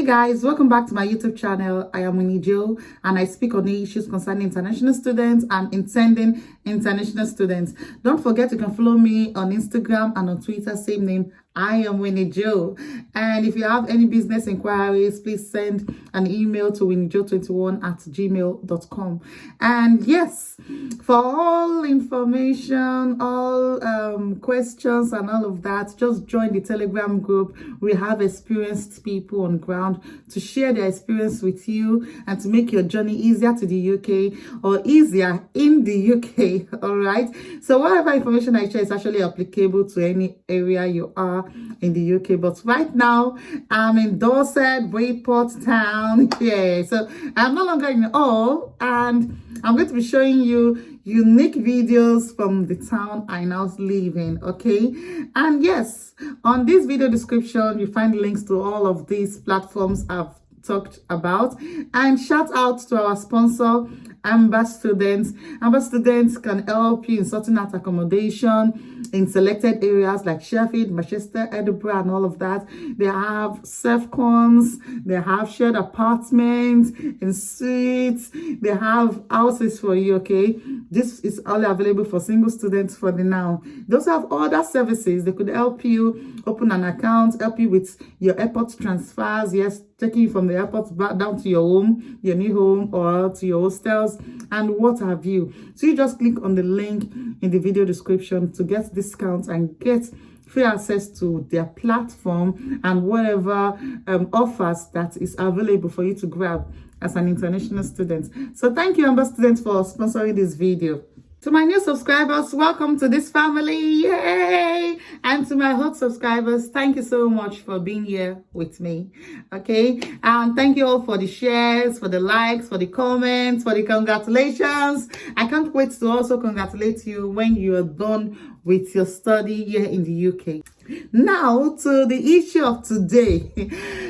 guys, welcome back to my YouTube channel. I am Winnie Jo and I speak on the issues concerning international students and intending international students. Don't forget you can follow me on Instagram and on Twitter, same name. I am Winnie Jo. And if you have any business inquiries, please send an email to winniejo21@gmail.com. And yes, for all information, all questions and all of that, just join the Telegram group. We have experienced people on ground to share their experience with you and to make your journey easier to the UK or easier in the UK. All right. So whatever information I share is actually applicable to any area you are in the UK, but right now I'm in Dorset, Bridport town. Yeah, so I'm no longer in Hull, and I'm going to be showing you unique videos from the town I now live in. Okay, and yes, on this video description you find links to all of these platforms I've talked about. And shout out to our sponsor, Amber Students. Amber Students can help you in sorting out accommodation in selected areas like Sheffield, Manchester, Edinburgh, and all of that. They have self-cons, they have shared apartments in suites, they have houses for you. Okay, this is only available for single students for the now. They also have other services. They could help you open an account, help you with your airport transfers, yes, taking you from the airport back down to your home, your new home, or to your hostels, and what have you. So you just click on the link in the video description to get discounts and get free access to their platform and whatever offers that is available for you to grab as an international student. So thank you, Amber Students, for sponsoring this video. To my new subscribers, welcome to this family. Yay! And to my hot subscribers, thank you so much for being here with me. Okay, and thank you all for the shares, for the likes, for the comments, for the congratulations. I can't wait to also congratulate you when you are done with your study here in the UK. Now to the issue of today.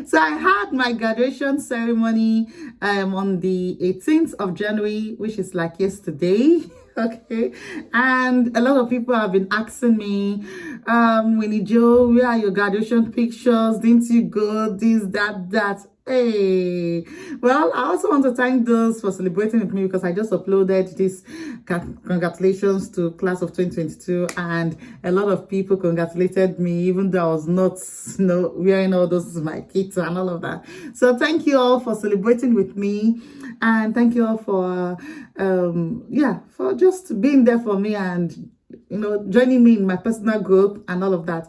So I had my graduation ceremony on the 18th of January, which is like yesterday. Okay, and a lot of people have been asking me, Winnie Jo, where are your graduation pictures? Didn't you go this, that? Hey, well, I also want to thank those for celebrating with me because I just uploaded this congratulations to class of 2022, and a lot of people congratulated me even though I was not wearing all those my kits and all of that. So thank you all for celebrating with me, and thank you all for for just being there for me and joining me in my personal group and all of that.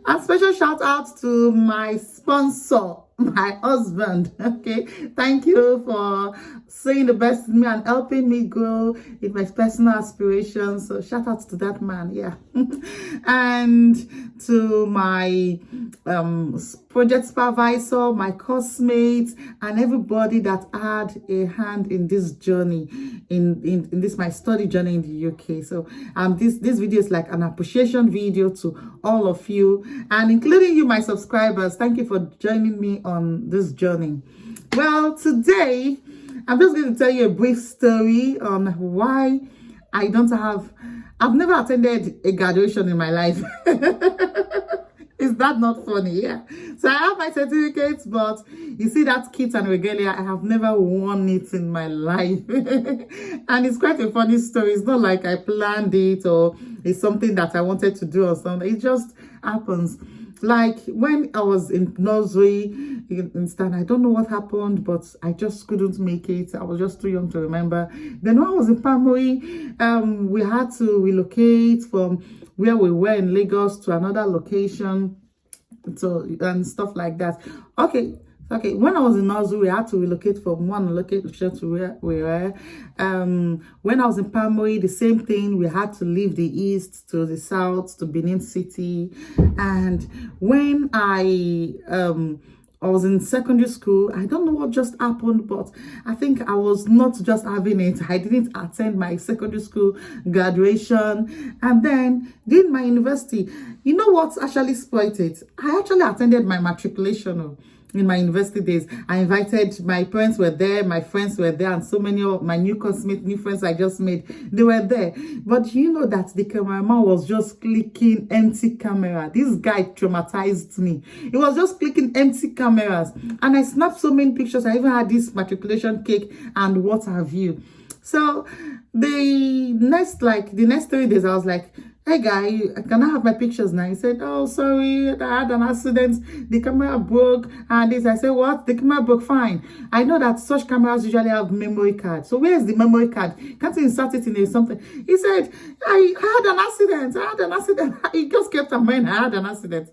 A special shout out to my sponsor, my husband. Okay, thank you for saying the best in me and helping me grow in my personal aspirations. So shout out to that man. Yeah. And to my project supervisor, my course mates, and everybody that had a hand in this journey, in this my study journey in the UK. So this video is like an appreciation video to all of you, and including you, my subscribers. Thank you for joining me on this journey. Well, today I'm just going to tell you a brief story on why I've never attended a graduation in my life. Is that not funny? Yeah. So I have my certificates, but you see that kit and regalia, I have never worn it in my life. And it's quite a funny story. It's not like I planned it or it's something that I wanted to do or something. It just happens. Like when I was in nursery, I don't know what happened, but I just couldn't make it. I was just too young to remember. Then when I was in primary, we had to relocate from where we were in Lagos to another location, and stuff like that. Okay, when I was in nursery, we had to relocate from one location to where we were. When I was in primary, the same thing. We had to leave the east to the south to Benin City. And when I was in secondary school, I don't know what just happened, but I think I was not just having it. I didn't attend my secondary school graduation. And then did my university. You know what actually spoiled it? I actually attended my matriculation. in my university days. I invited, my parents were there, my friends were there, and so many of my new classmates, new friends I just made, they were there. But you know that the cameraman was just clicking empty camera. This guy traumatized me. He was just clicking empty cameras. And I snapped so many pictures. I even had this matriculation cake and what have you. So the next 3 days, I was like, hey guy, can I have my pictures now? He said, oh, sorry, I had an accident. The camera broke. And this, I said, what? The camera broke, fine. I know that such cameras usually have memory card. So where's the memory card? Can't you insert it in something? He said, I had an accident. I had an accident. He just kept on saying, I had an accident.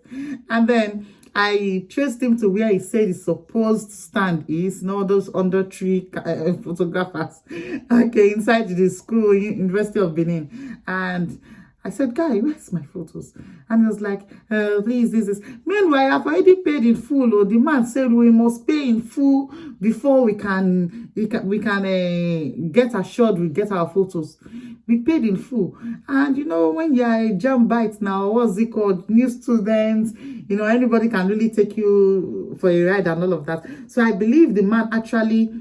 And then I traced him to where he said his supposed stand is, those under tree photographers, okay, inside the school, University of Benin. And I said, guy, where's my photos? And he was like, please, this. Meanwhile, I've already paid in full. Oh, the man said we must pay in full before we can get assured we get our photos. We paid in full. And you know, when you're a jam bite now, what's it called? New students, anybody can really take you for a ride and all of that. So I believe the man actually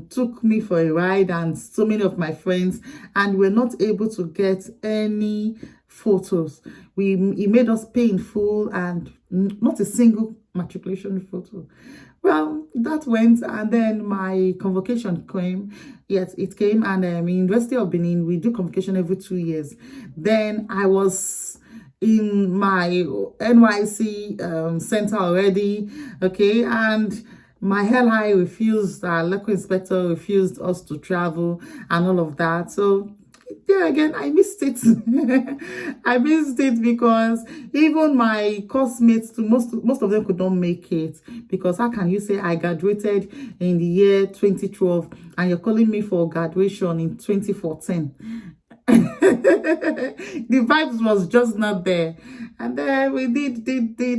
took me for a ride and so many of my friends, and we're not able to get any photos. He made us pay in full and not a single matriculation photo. Well, that went, and then my convocation came. Yes, it came, and in University of Benin, we do convocation every 2 years. Then I was in my NYC center already, okay, and my LI refused, our local inspector refused us to travel and all of that. So there again, I missed it. I missed it because even my classmates, most of them could not make it, because how can you say I graduated in the year 2012 and you're calling me for graduation in 2014? The vibes was just not there. And then we did,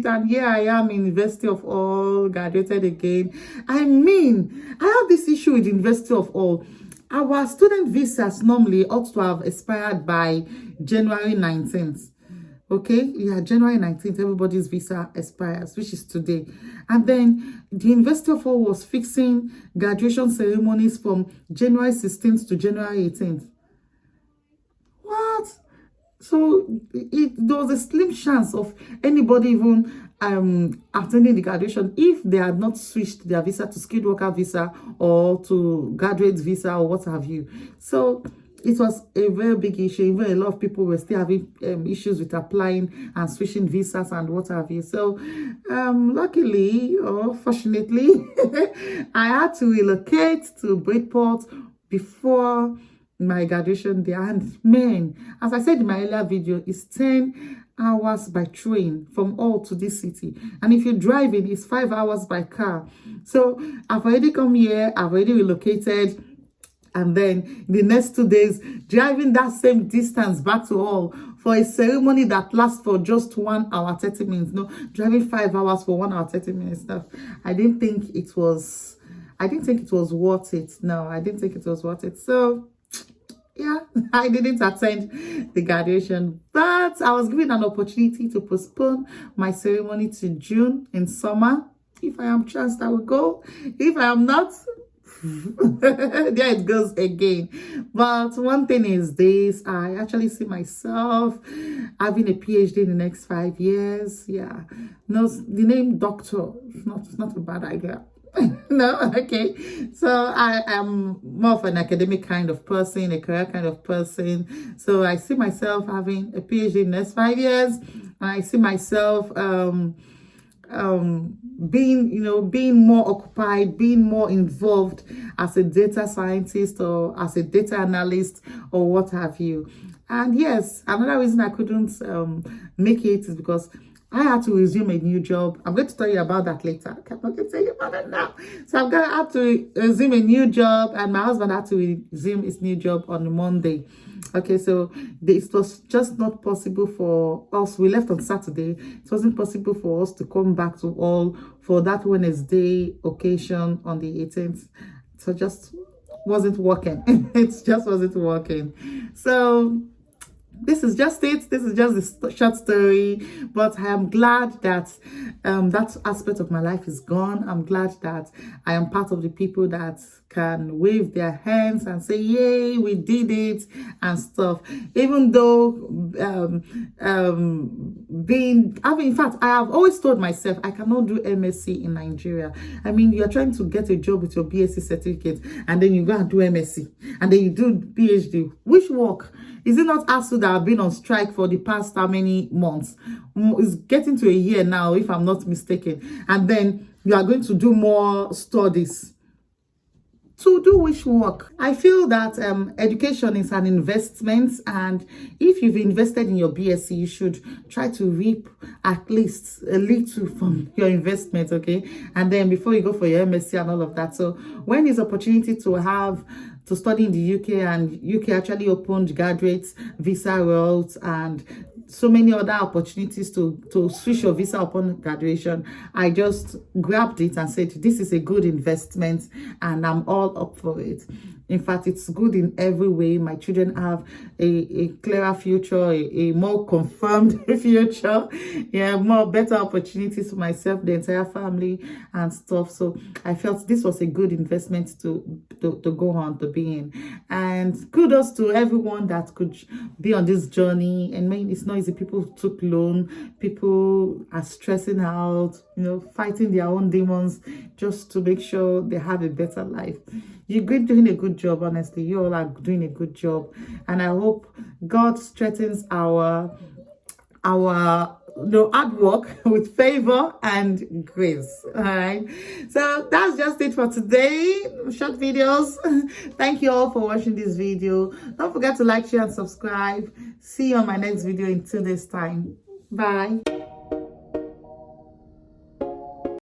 and here I am in University of All, graduated again. I mean, I have this issue with University of All. Our student visas normally ought to have expired by January 19th. Okay, yeah, January 19th, everybody's visa expires, which is today. And then the University of All was fixing graduation ceremonies from January 16th to January 18th. What? So there was a slim chance of anybody even attending the graduation if they had not switched their visa to skilled worker visa or to graduate visa or what have you. So it was a very big issue. Even a lot of people were still having issues with applying and switching visas and what have you. So luckily or fortunately, I had to relocate to Bridport before my graduation day. And man, as I said in my earlier video, it's 10 hours by train from All to this city, and if you're driving, it's 5 hours by car. So I've already come here, I've already relocated, and then the next 2 days driving that same distance back to All for a ceremony that lasts for just 1 hour 30 minutes. No, driving 5 hours for 1 hour 30 minutes stuff. I didn't think it was worth it. No, I didn't think it was worth it. So yeah, I didn't attend the graduation, but I was given an opportunity to postpone my ceremony to June in summer. If I am chanced, I will go. If I am not, there it goes again. But one thing is this, I actually see myself having a PhD in the next 5 years. Yeah, no, the name doctor, it's not a bad idea. No, okay. So I am more of an academic kind of person, a career kind of person. So I see myself having a PhD in the next 5 years. And I see myself being more occupied, being more involved as a data scientist or as a data analyst or what have you. And yes, another reason I couldn't make it is because I had to resume a new job. I'm going to tell you about that later. I'm not going to tell you about it now. So I'm going to have to resume a new job, and my husband had to resume his new job on Monday. Okay, so it was just not possible for us. We left on Saturday. It wasn't possible for us to come back to All for that Wednesday occasion on the 18th. So just wasn't working. It just wasn't working. So this is just it. This is just a short story, but I am glad that that aspect of my life is gone. I'm glad that I am part of the people that can wave their hands and say, yay, we did it and stuff. Even though in fact, I have always told myself I cannot do MSc in Nigeria. I mean, you're trying to get a job with your BSc certificate, and then you go and do MSc, and then you do PhD. Which work? Is it not ASU that have been on strike for the past how many months? It's getting to a year now, if I'm not mistaken. And then you are going to do more studies. To do which work? I feel that education is an investment, and if you've invested in your BSc, you should try to reap at least a little from your investment, okay? And then before you go for your MSc and all of that. So when is opportunity to study in the UK, and UK actually opened graduate visa routes and so many other opportunities to switch your visa upon graduation, I just grabbed it and said, this is a good investment and I'm all up for it. In fact, it's good in every way. My children have a clearer future, a more confirmed future, yeah, more better opportunities for myself, the entire family and stuff. So I felt this was a good investment to go on to be in. And kudos to everyone that could be on this journey. And maybe it's not easy. People took loan, people are stressing out, you know, fighting their own demons just to make sure they have a better life. You're doing a good job, honestly. You all are doing a good job. And I hope God strengthens our hard work with favor and grace. All right. So that's just it for today. Short videos. Thank you all for watching this video. Don't forget to like, share, and subscribe. See you on my next video in 2 days' time. Bye.